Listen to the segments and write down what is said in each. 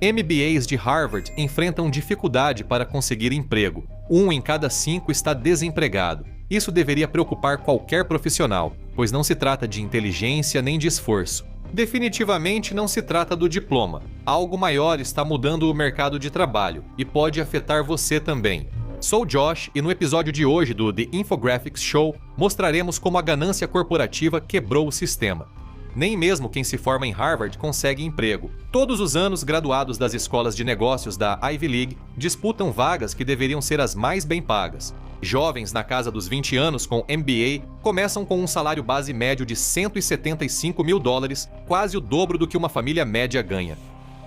MBAs de Harvard enfrentam dificuldade para conseguir emprego. 1 em cada 5 está desempregado. Isso deveria preocupar qualquer profissional, pois não se trata de inteligência nem de esforço. Definitivamente não se trata do diploma. Algo maior está mudando o mercado de trabalho e pode afetar você também. Sou Josh e no episódio de hoje do The Infographics Show mostraremos como a ganância corporativa quebrou o sistema. Nem mesmo quem se forma em Harvard consegue emprego. Todos os anos, graduados das escolas de negócios da Ivy League disputam vagas que deveriam ser as mais bem pagas. Jovens na casa dos 20 anos com MBA começam com um salário base médio de $175 mil, quase o dobro do que uma família média ganha.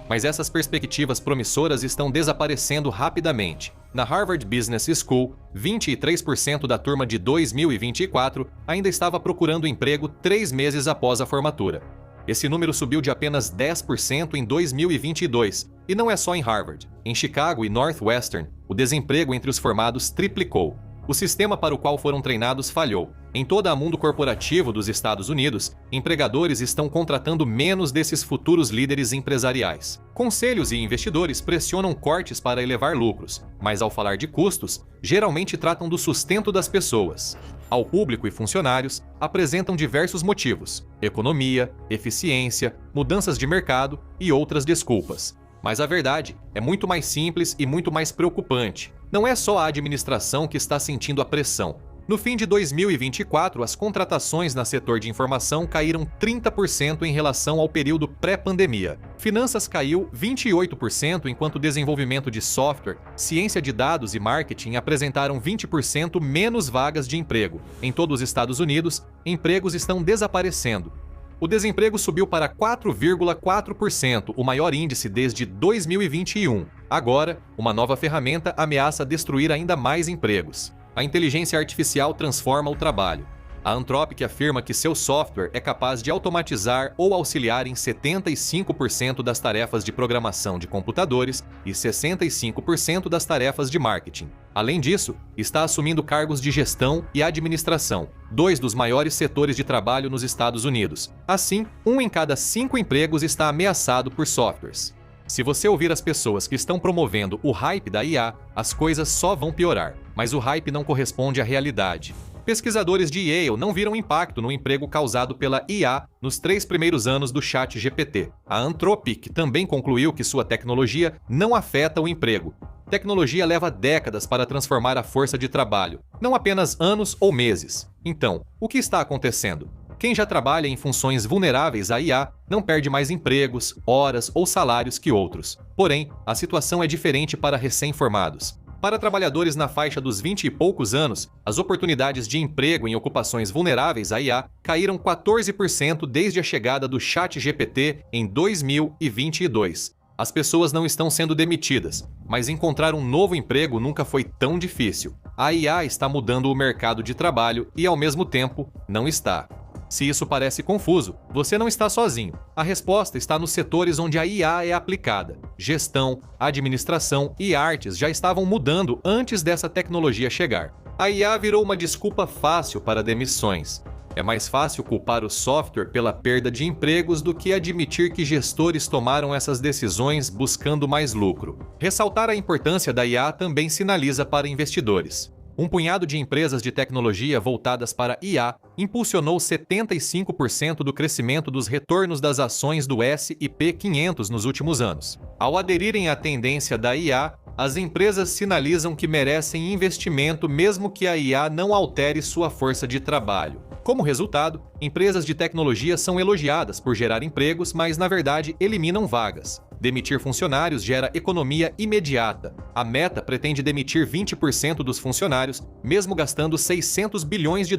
Mas essas perspectivas promissoras estão desaparecendo rapidamente. Na Harvard Business School, 23% da turma de 2024 ainda estava procurando emprego 3 meses após a formatura. Esse número subiu de apenas 10% em 2022, e não é só em Harvard. Em Chicago e Northwestern, o desemprego entre os formados triplicou. O sistema para o qual foram treinados falhou. Em todo o mundo corporativo dos Estados Unidos, empregadores estão contratando menos desses futuros líderes empresariais. Conselhos e investidores pressionam cortes para elevar lucros, mas ao falar de custos, geralmente tratam do sustento das pessoas. Ao público e funcionários, apresentam diversos motivos: economia, eficiência, mudanças de mercado e outras desculpas. Mas a verdade é muito mais simples e muito mais preocupante. Não é só a administração que está sentindo a pressão. No fim de 2024, as contratações no setor de informação caíram 30% em relação ao período pré-pandemia. Finanças caiu 28%, enquanto o desenvolvimento de software, ciência de dados e marketing apresentaram 20% menos vagas de emprego. Em todos os Estados Unidos, empregos estão desaparecendo. O desemprego subiu para 4,4%, o maior índice desde 2021. Agora, uma nova ferramenta ameaça destruir ainda mais empregos. A inteligência artificial transforma o trabalho. A Anthropic afirma que seu software é capaz de automatizar ou auxiliar em 75% das tarefas de programação de computadores e 65% das tarefas de marketing. Além disso, está assumindo cargos de gestão e administração, 2 dos maiores setores de trabalho nos Estados Unidos. Assim, 1 em cada 5 empregos está ameaçado por softwares. Se você ouvir as pessoas que estão promovendo o hype da IA, as coisas só vão piorar, mas o hype não corresponde à realidade. Pesquisadores de Yale não viram impacto no emprego causado pela IA nos 3 primeiros anos do ChatGPT. A Anthropic também concluiu que sua tecnologia não afeta o emprego. Tecnologia leva décadas para transformar a força de trabalho, não apenas anos ou meses. Então, o que está acontecendo? Quem já trabalha em funções vulneráveis à IA não perde mais empregos, horas ou salários que outros. Porém, a situação é diferente para recém-formados. Para trabalhadores na faixa dos 20 e poucos anos, as oportunidades de emprego em ocupações vulneráveis à IA caíram 14% desde a chegada do ChatGPT em 2022. As pessoas não estão sendo demitidas, mas encontrar um novo emprego nunca foi tão difícil. A IA está mudando o mercado de trabalho e, ao mesmo tempo, não está. Se isso parece confuso, você não está sozinho. A resposta está nos setores onde a IA é aplicada. Gestão, administração e artes já estavam mudando antes dessa tecnologia chegar. A IA virou uma desculpa fácil para demissões. É mais fácil culpar o software pela perda de empregos do que admitir que gestores tomaram essas decisões buscando mais lucro. Ressaltar a importância da IA também sinaliza para investidores. Um punhado de empresas de tecnologia voltadas para IA impulsionou 75% do crescimento dos retornos das ações do S&P 500 nos últimos anos. Ao aderirem à tendência da IA, as empresas sinalizam que merecem investimento mesmo que a IA não altere sua força de trabalho. Como resultado, empresas de tecnologia são elogiadas por gerar empregos, mas na verdade eliminam vagas. Demitir funcionários gera economia imediata. A Meta pretende demitir 20% dos funcionários, mesmo gastando $600 bilhões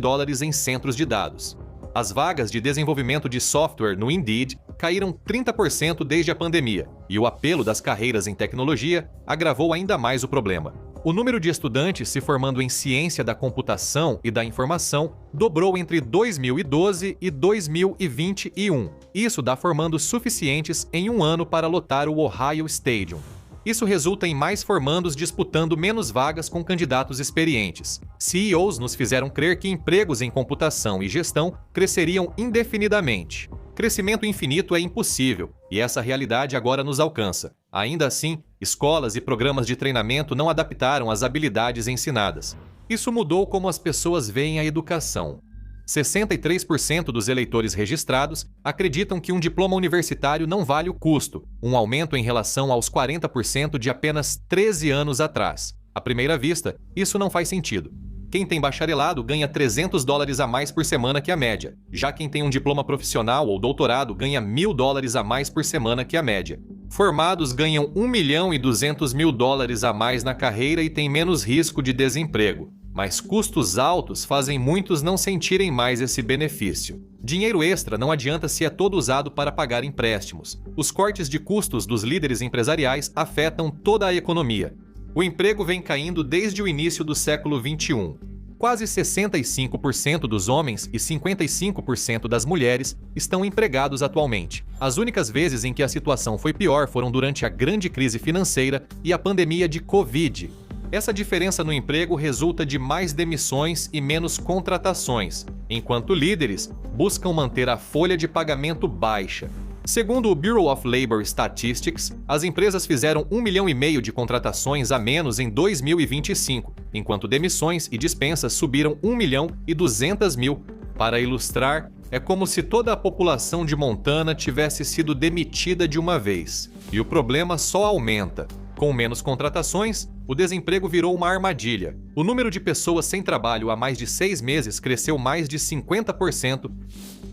em centros de dados. As vagas de desenvolvimento de software no Indeed caíram 30% desde a pandemia, e o apelo das carreiras em tecnologia agravou ainda mais o problema. O número de estudantes se formando em ciência da computação e da informação dobrou entre 2012 e 2021. Isso dá formandos suficientes em um ano para lotar o Ohio Stadium. Isso resulta em mais formandos disputando menos vagas com candidatos experientes. CEOs nos fizeram crer que empregos em computação e gestão cresceriam indefinidamente. Crescimento infinito é impossível, e essa realidade agora nos alcança. Ainda assim, escolas e programas de treinamento não adaptaram as habilidades ensinadas. Isso mudou como as pessoas veem a educação. 63% dos eleitores registrados acreditam que um diploma universitário não vale o custo, um aumento em relação aos 40% de apenas 13 anos atrás. À primeira vista, isso não faz sentido. Quem tem bacharelado ganha $300 a mais por semana que a média. Já quem tem um diploma profissional ou doutorado ganha $1.000 a mais por semana que a média. Formados ganham $1.200.000 a mais na carreira e têm menos risco de desemprego. Mas custos altos fazem muitos não sentirem mais esse benefício. Dinheiro extra não adianta se é todo usado para pagar empréstimos. Os cortes de custos dos líderes empresariais afetam toda a economia. O emprego vem caindo desde o início do século XXI. Quase 65% dos homens e 55% das mulheres estão empregados atualmente. As únicas vezes em que a situação foi pior foram durante a grande crise financeira e a pandemia de Covid. Essa diferença no emprego resulta de mais demissões e menos contratações, enquanto líderes buscam manter a folha de pagamento baixa. Segundo o Bureau of Labor Statistics, as empresas fizeram 1,5 milhão de contratações a menos em 2025, enquanto demissões e dispensas subiram 1.200.000. Para ilustrar, é como se toda a população de Montana tivesse sido demitida de uma vez. E o problema só aumenta. Com menos contratações, o desemprego virou uma armadilha. O número de pessoas sem trabalho há mais de 6 meses cresceu mais de 50%.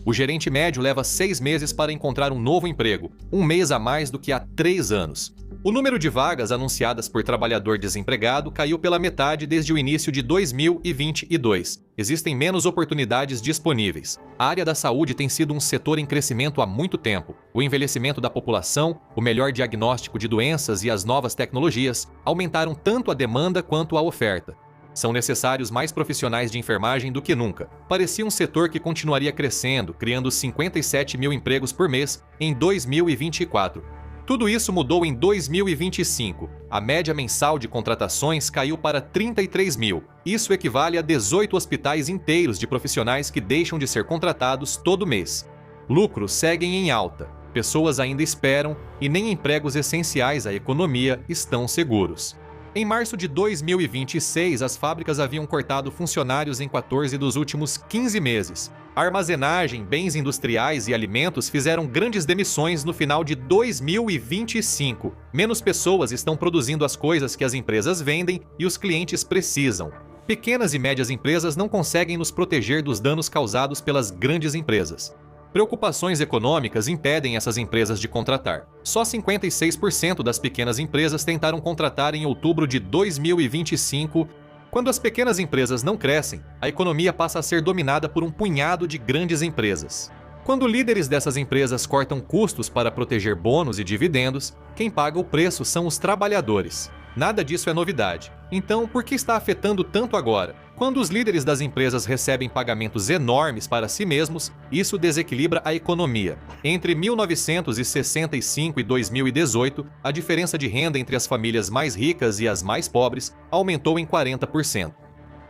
O gerente médio leva 6 meses para encontrar um novo emprego, um mês a mais do que há 3 anos. O número de vagas anunciadas por trabalhador desempregado caiu pela metade desde o início de 2022. Existem menos oportunidades disponíveis. A área da saúde tem sido um setor em crescimento há muito tempo. O envelhecimento da população, o melhor diagnóstico de doenças e as novas tecnologias aumentaram tanto a demanda quanto a oferta. São necessários mais profissionais de enfermagem do que nunca. Parecia um setor que continuaria crescendo, criando 57 mil empregos por mês em 2024. Tudo isso mudou em 2025. A média mensal de contratações caiu para 33 mil. Isso equivale a 18 hospitais inteiros de profissionais que deixam de ser contratados todo mês. Lucros seguem em alta. Pessoas ainda esperam e nem empregos essenciais à economia estão seguros. Em março de 2026, as fábricas haviam cortado funcionários em 14 dos últimos 15 meses. A armazenagem, bens industriais e alimentos fizeram grandes demissões no final de 2025. Menos pessoas estão produzindo as coisas que as empresas vendem e os clientes precisam. Pequenas e médias empresas não conseguem nos proteger dos danos causados pelas grandes empresas. Preocupações econômicas impedem essas empresas de contratar. Só 56% das pequenas empresas tentaram contratar em outubro de 2025. Quando as pequenas empresas não crescem, a economia passa a ser dominada por um punhado de grandes empresas. Quando líderes dessas empresas cortam custos para proteger bônus e dividendos, quem paga o preço são os trabalhadores. Nada disso é novidade. Então, por que está afetando tanto agora? Quando os líderes das empresas recebem pagamentos enormes para si mesmos, isso desequilibra a economia. Entre 1965 e 2018, a diferença de renda entre as famílias mais ricas e as mais pobres aumentou em 40%.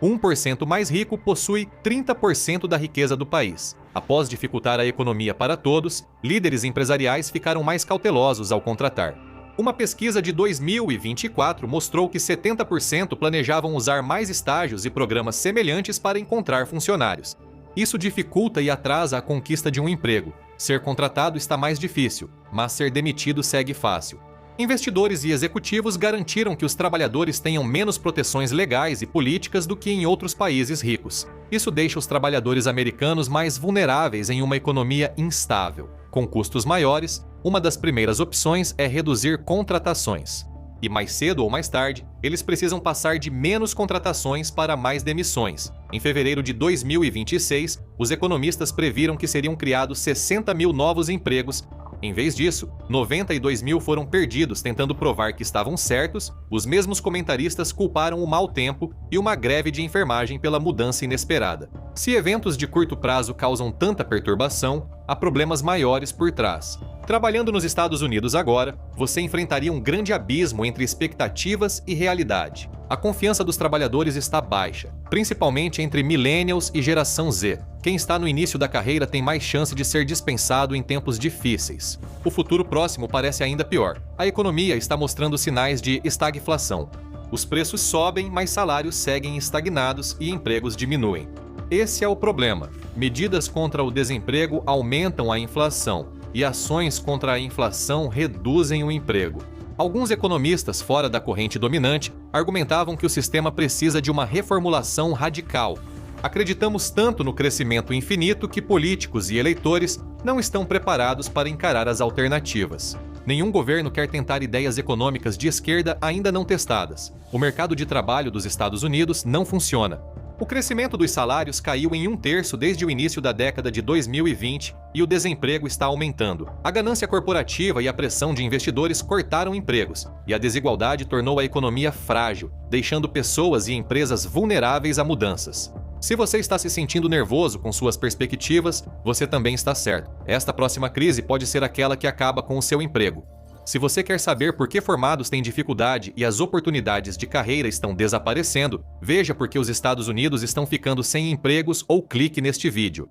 1% mais rico possui 30% da riqueza do país. Após dificultar a economia para todos, líderes empresariais ficaram mais cautelosos ao contratar. Uma pesquisa de 2024 mostrou que 70% planejavam usar mais estágios e programas semelhantes para encontrar funcionários. Isso dificulta e atrasa a conquista de um emprego. Ser contratado está mais difícil, mas ser demitido segue fácil. Investidores e executivos garantiram que os trabalhadores tenham menos proteções legais e políticas do que em outros países ricos. Isso deixa os trabalhadores americanos mais vulneráveis em uma economia instável. Com custos maiores, uma das primeiras opções é reduzir contratações. E mais cedo ou mais tarde, eles precisam passar de menos contratações para mais demissões. Em fevereiro de 2026, os economistas previram que seriam criados 60 mil novos empregos. Em vez disso, 92 mil foram perdidos tentando provar que estavam certos. Os mesmos comentaristas culparam o mau tempo e uma greve de enfermagem pela mudança inesperada. Se eventos de curto prazo causam tanta perturbação, há problemas maiores por trás. Trabalhando nos Estados Unidos agora, você enfrentaria um grande abismo entre expectativas e realidade. A confiança dos trabalhadores está baixa, principalmente entre millennials e geração Z. Quem está no início da carreira tem mais chance de ser dispensado em tempos difíceis. O futuro próximo parece ainda pior. A economia está mostrando sinais de estagflação. Os preços sobem, mas salários seguem estagnados e empregos diminuem. Esse é o problema. Medidas contra o desemprego aumentam a inflação e ações contra a inflação reduzem o emprego. Alguns economistas fora da corrente dominante argumentavam que o sistema precisa de uma reformulação radical. Acreditamos tanto no crescimento infinito que políticos e eleitores não estão preparados para encarar as alternativas. Nenhum governo quer tentar ideias econômicas de esquerda ainda não testadas. O mercado de trabalho dos Estados Unidos não funciona. O crescimento dos salários caiu em 1/3 desde o início da década de 2020 e o desemprego está aumentando. A ganância corporativa e a pressão de investidores cortaram empregos, e a desigualdade tornou a economia frágil, deixando pessoas e empresas vulneráveis a mudanças. Se você está se sentindo nervoso com suas perspectivas, você também está certo. Esta próxima crise pode ser aquela que acaba com o seu emprego. Se você quer saber por que formados têm dificuldade e as oportunidades de carreira estão desaparecendo, veja por que os Estados Unidos estão ficando sem empregos ou clique neste vídeo.